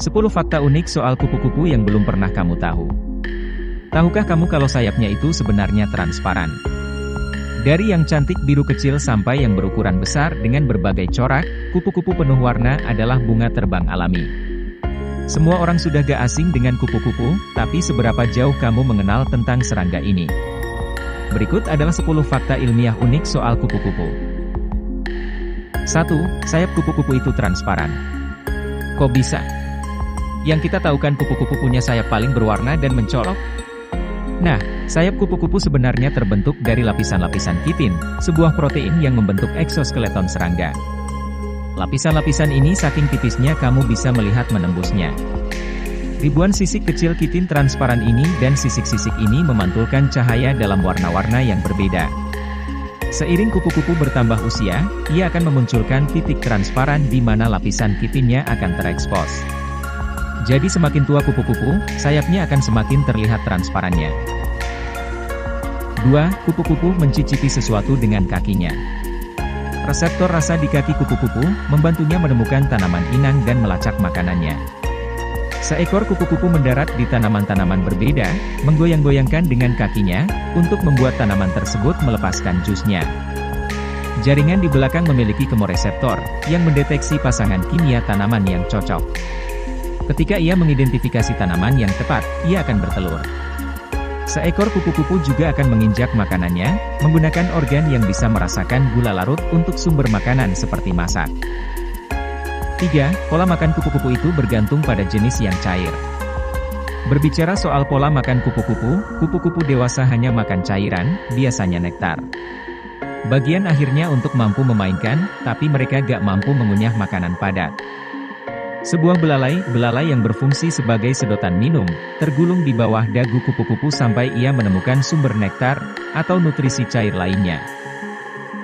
10 fakta unik soal kupu-kupu yang belum pernah kamu tahu. Tahukah kamu kalau sayapnya itu sebenarnya transparan? Dari yang cantik biru kecil sampai yang berukuran besar dengan berbagai corak, kupu-kupu penuh warna adalah bunga terbang alami. Semua orang sudah gak asing dengan kupu-kupu, tapi seberapa jauh kamu mengenal tentang serangga ini? Berikut adalah 10 fakta ilmiah unik soal kupu-kupu. 1. Sayap kupu-kupu itu transparan. Kok bisa? Yang kita tahu kan kupu-kupu punya sayap paling berwarna dan mencolok? Nah, sayap kupu-kupu sebenarnya terbentuk dari lapisan-lapisan kitin, sebuah protein yang membentuk eksoskeleton serangga. Lapisan-lapisan ini saking tipisnya kamu bisa melihat menembusnya. Ribuan sisik kecil kitin transparan ini dan sisik-sisik ini memantulkan cahaya dalam warna-warna yang berbeda. Seiring kupu-kupu bertambah usia, ia akan memunculkan titik transparan di mana lapisan kitinnya akan terekspos. Jadi semakin tua kupu-kupu, sayapnya akan semakin terlihat transparannya. 2. Kupu-kupu mencicipi sesuatu dengan kakinya. Reseptor rasa di kaki kupu-kupu, membantunya menemukan tanaman inang dan melacak makanannya. Seekor kupu-kupu mendarat di tanaman-tanaman berbeda, menggoyang-goyangkan dengan kakinya, untuk membuat tanaman tersebut melepaskan jusnya. Jaringan di belakang memiliki kemoreseptor, yang mendeteksi pasangan kimia tanaman yang cocok. Ketika ia mengidentifikasi tanaman yang tepat, ia akan bertelur. Seekor kupu-kupu juga akan menginjak makanannya, menggunakan organ yang bisa merasakan gula larut untuk sumber makanan seperti masak. 3. Pola makan kupu-kupu itu bergantung pada jenis yang cair. Berbicara soal pola makan kupu-kupu, kupu-kupu dewasa hanya makan cairan, biasanya nektar. Bagian akhirnya untuk mampu memainkan, tapi mereka gak mampu mengunyah makanan padat. Sebuah belalai yang berfungsi sebagai sedotan minum, tergulung di bawah dagu kupu-kupu sampai ia menemukan sumber nektar, atau nutrisi cair lainnya.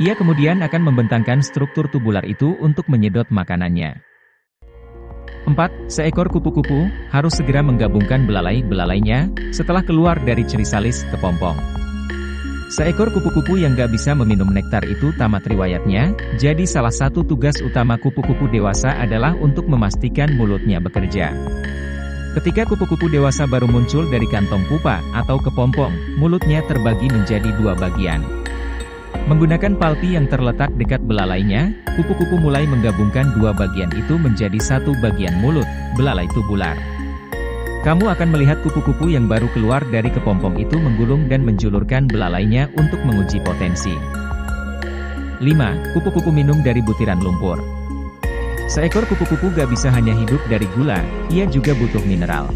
Ia kemudian akan membentangkan struktur tubular itu untuk menyedot makanannya. 4. Seekor kupu-kupu, harus segera menggabungkan belalai-belalainya, setelah keluar dari chrysalis ke pompong. Seekor kupu-kupu yang gak bisa meminum nektar itu tamat riwayatnya, jadi salah satu tugas utama kupu-kupu dewasa adalah untuk memastikan mulutnya bekerja. Ketika kupu-kupu dewasa baru muncul dari kantong pupa atau kepompong, mulutnya terbagi menjadi 2 bagian. Menggunakan palpi yang terletak dekat belalainya, kupu-kupu mulai menggabungkan 2 bagian itu menjadi 1 bagian mulut, belalai tubular. Kamu akan melihat kupu-kupu yang baru keluar dari kepompong itu menggulung dan menjulurkan belalainya untuk menguji potensi. 5. Kupu-kupu minum dari butiran lumpur. Seekor kupu-kupu gak bisa hanya hidup dari gula, ia juga butuh mineral.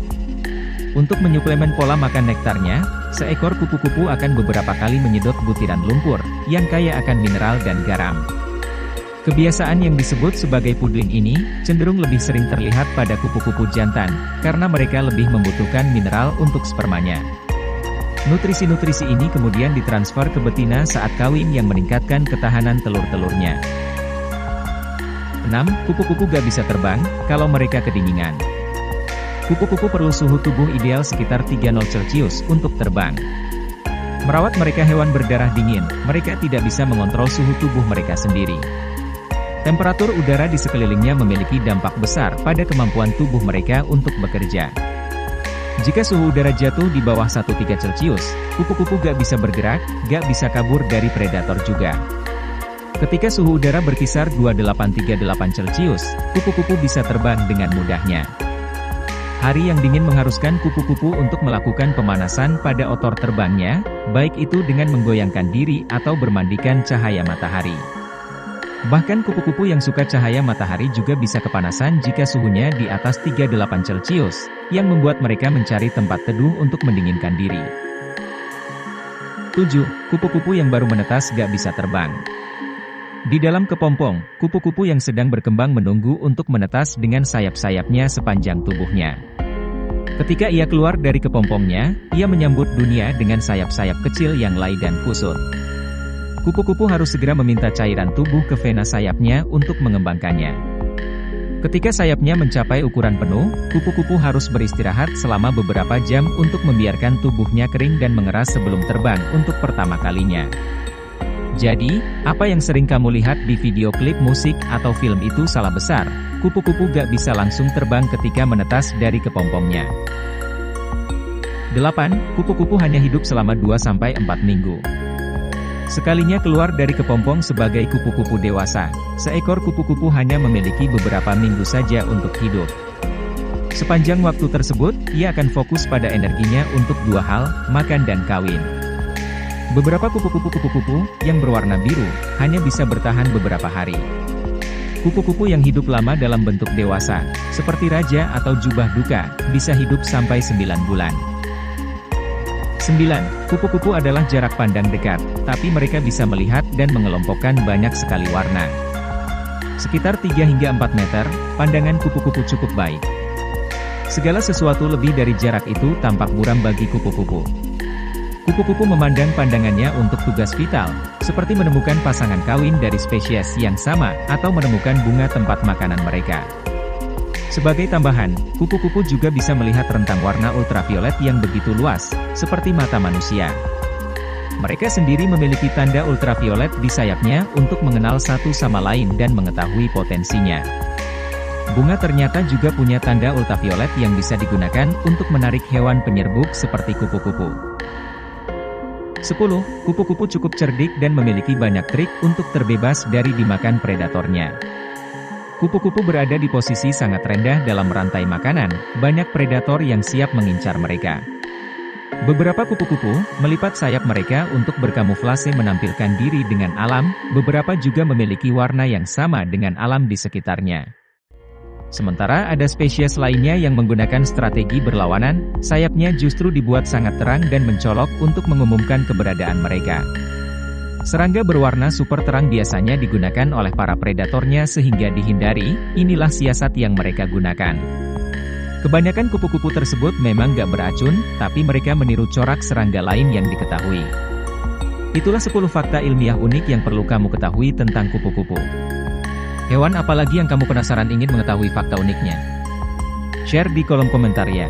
Untuk menyuplemen pola makan nektarnya, seekor kupu-kupu akan beberapa kali menyedot butiran lumpur, yang kaya akan mineral dan garam. Kebiasaan yang disebut sebagai pudling ini, cenderung lebih sering terlihat pada kupu-kupu jantan, karena mereka lebih membutuhkan mineral untuk spermanya. Nutrisi-nutrisi ini kemudian ditransfer ke betina saat kawin yang meningkatkan ketahanan telur-telurnya. 6. Kupu-kupu gak bisa terbang, kalau mereka kedinginan. Kupu-kupu perlu suhu tubuh ideal sekitar 30°C untuk terbang. Merawat mereka hewan berdarah dingin, mereka tidak bisa mengontrol suhu tubuh mereka sendiri. Temperatur udara di sekelilingnya memiliki dampak besar pada kemampuan tubuh mereka untuk bekerja. Jika suhu udara jatuh di bawah 13°C, kupu-kupu gak bisa bergerak, gak bisa kabur dari predator juga. Ketika suhu udara berkisar 28-38°C, kupu-kupu bisa terbang dengan mudahnya. Hari yang dingin mengharuskan kupu-kupu untuk melakukan pemanasan pada otor terbangnya, baik itu dengan menggoyangkan diri atau bermandikan cahaya matahari. Bahkan kupu-kupu yang suka cahaya matahari juga bisa kepanasan jika suhunya di atas 38°C, yang membuat mereka mencari tempat teduh untuk mendinginkan diri. 7. Kupu-kupu yang baru menetas gak bisa terbang. Di dalam kepompong, kupu-kupu yang sedang berkembang menunggu untuk menetas dengan sayap-sayapnya sepanjang tubuhnya. Ketika ia keluar dari kepompongnya, ia menyambut dunia dengan sayap-sayap kecil yang lay dan kusut. Kupu-kupu harus segera meminta cairan tubuh ke vena sayapnya untuk mengembangkannya. Ketika sayapnya mencapai ukuran penuh, kupu-kupu harus beristirahat selama beberapa jam untuk membiarkan tubuhnya kering dan mengeras sebelum terbang untuk pertama kalinya. Jadi, apa yang sering kamu lihat di video klip musik atau film itu salah besar. Kupu-kupu gak bisa langsung terbang ketika menetas dari kepompongnya. 8. Kupu-kupu hanya hidup selama 2-4 minggu. Sekalinya keluar dari kepompong sebagai kupu-kupu dewasa, seekor kupu-kupu hanya memiliki beberapa minggu saja untuk hidup. Sepanjang waktu tersebut, ia akan fokus pada energinya untuk dua hal, makan dan kawin. Beberapa kupu-kupu yang berwarna biru hanya bisa bertahan beberapa hari. Kupu-kupu yang hidup lama dalam bentuk dewasa, seperti raja atau jubah duka, bisa hidup sampai 9 bulan. 9. Kupu-kupu adalah jarak pandang dekat, tapi mereka bisa melihat dan mengelompokkan banyak sekali warna. Sekitar 3 hingga 4 meter, pandangan kupu-kupu cukup baik. Segala sesuatu lebih dari jarak itu tampak buram bagi kupu-kupu. Kupu-kupu memandang pandangannya untuk tugas vital, seperti menemukan pasangan kawin dari spesies yang sama, atau menemukan bunga tempat makanan mereka. Sebagai tambahan, kupu-kupu juga bisa melihat rentang warna ultraviolet yang begitu luas, seperti mata manusia. Mereka sendiri memiliki tanda ultraviolet di sayapnya untuk mengenal satu sama lain dan mengetahui potensinya. Bunga ternyata juga punya tanda ultraviolet yang bisa digunakan untuk menarik hewan penyerbuk seperti kupu-kupu. 10. Kupu-kupu cukup cerdik dan memiliki banyak trik untuk terbebas dari dimakan predatornya. Kupu-kupu berada di posisi sangat rendah dalam rantai makanan, banyak predator yang siap mengincar mereka. Beberapa kupu-kupu melipat sayap mereka untuk berkamuflase menampilkan diri dengan alam, beberapa juga memiliki warna yang sama dengan alam di sekitarnya. Sementara ada spesies lainnya yang menggunakan strategi berlawanan, sayapnya justru dibuat sangat terang dan mencolok untuk mengumumkan keberadaan mereka. Serangga berwarna super terang biasanya digunakan oleh para predatornya sehingga dihindari, inilah siasat yang mereka gunakan. Kebanyakan kupu-kupu tersebut memang gak beracun, tapi mereka meniru corak serangga lain yang diketahui. Itulah 10 fakta ilmiah unik yang perlu kamu ketahui tentang kupu-kupu. Hewan apalagi yang kamu penasaran ingin mengetahui fakta uniknya? Share di kolom komentar ya.